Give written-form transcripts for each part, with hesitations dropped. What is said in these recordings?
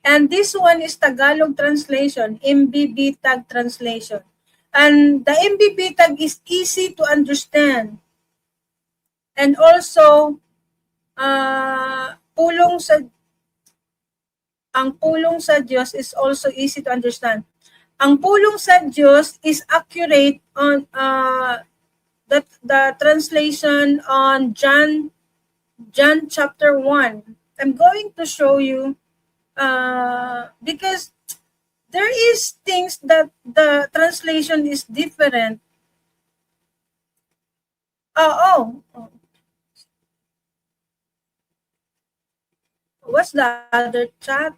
And this one is Tagalog translation, MBB tag translation. And the MBB tag is easy to understand. And also, ang pulong sa Diyos is also easy to understand. Ang pulong sa Diyos is accurate on the translation on John chapter 1. I'm going to show you because there is things that the translation is different. What's the other chat?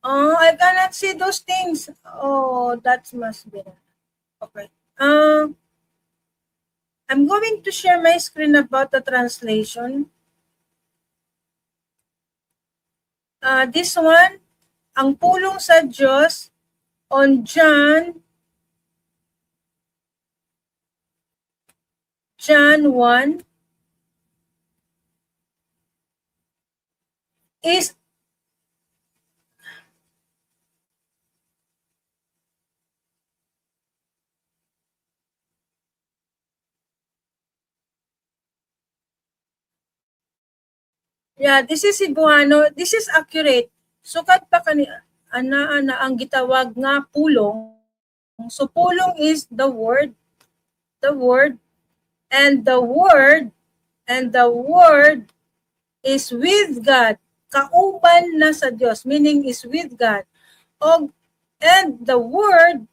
Oh, I cannot see those things. Oh, that must be. Okay. I'm going to share my screen about the translation. This one, ang pulong sa Diyos on John 1 is this is Cebuano. This is accurate. Sukat pa kanina ana ang gitawag nga pulong. So pulong is the word, and the word is with God. Kauban na sa Dios, meaning is with God. And the word